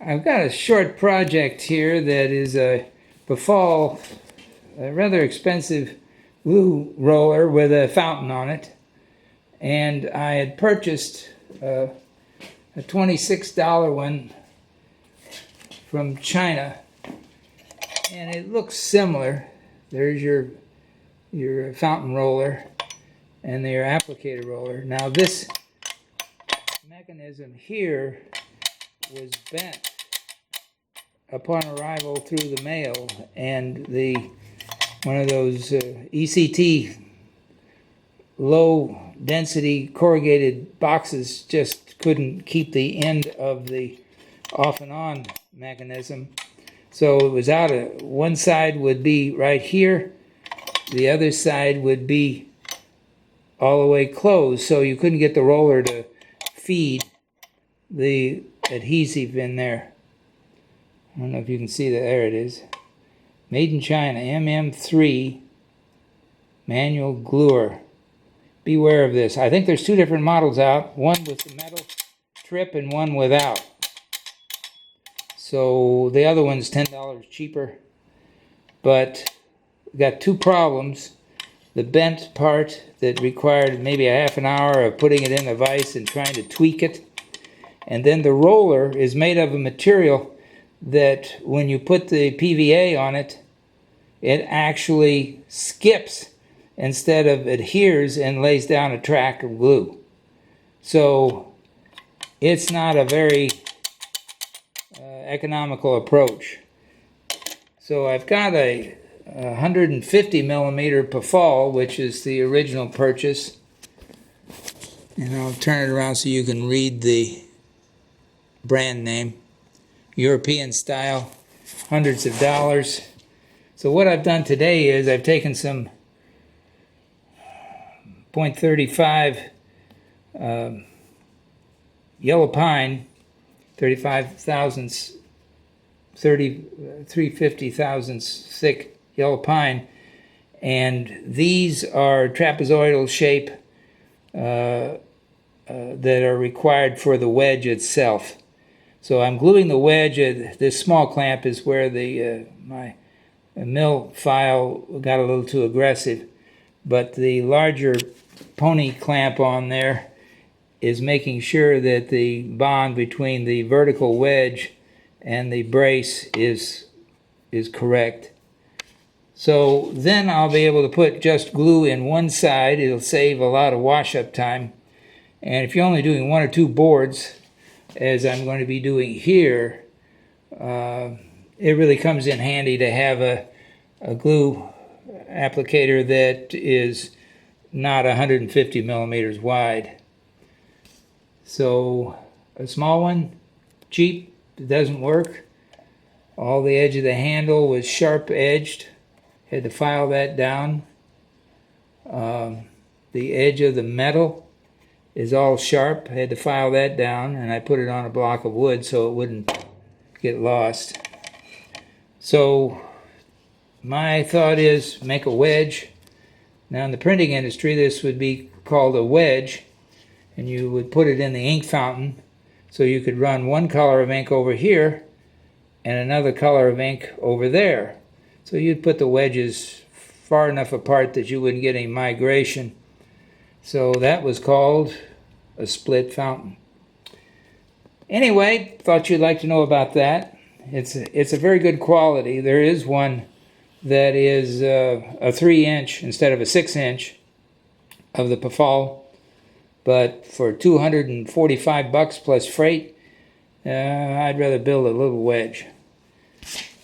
I've got a short project here that is a Pfohl, a rather expensive glue roller with a fountain on it. And I had purchased a $26 one from China. And it looks similar. There's your fountain roller and your applicator roller. Now this mechanism here was bent upon arrival through the mail, and one of those ECT low density corrugated boxes just couldn't keep the end of the off and on mechanism. So it was out of one side would be right here, the other side would be all the way closed, so you couldn't get the roller to feed the adhesive in there. I don't know if you can see that. There it is. Made in China, MM3 manual gluer. Beware of this. I think there's two different models out, one with the metal trip and one without. So the other one's $10 cheaper, but got two problems. The bent part that required maybe a half an hour of putting it in the vise and trying to tweak it. And then the roller is made of a material that when you put the PVA on it, it actually skips instead of adheres and lays down a track of glue. So it's not a very economical approach. So I've got a 150 millimeter Pfohl, which is the original purchase. And I'll turn it around so you can read the brand name. European style, hundreds of dollars. So what I've done today is I've taken some .35 yellow pine, 35 thousandths, 350 thousandths thick yellow pine, and these are trapezoidal shape that are required for the wedge itself. So I'm gluing the wedge. This small clamp is where my mill file got a little too aggressive, but the larger pony clamp on there is making sure that the bond between the vertical wedge and the brace is correct. So then I'll be able to put just glue in one side. It'll save a lot of wash-up time. And if you're only doing one or two boards, as I'm going to be doing here, it really comes in handy to have a glue applicator that is not 150 millimeters wide. So a small one, cheap, it doesn't work. All the edge of the handle was sharp edged. Had to file that down. The edge of the metal is all sharp. I had to file that down, and I put it on a block of wood so it wouldn't get lost. So my thought is make a wedge. Now in the printing industry this would be called a wedge, and you would put it in the ink fountain so you could run one color of ink over here and another color of ink over there. So you'd put the wedges far enough apart that you wouldn't get any migration. So that was called a split fountain. Anyway, thought you'd like to know about that. It's a very good quality. There is one that is a 3-inch instead of a 6-inch of the Pfohl, but for $245 plus freight, I'd rather build a little wedge.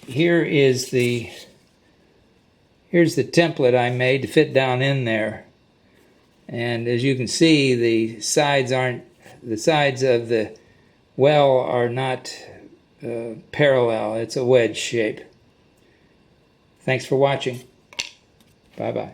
Here's the template I made to fit down in there. And as you can see, the sides of the well are not parallel. It's a wedge shape. Thanks for watching. Bye-bye.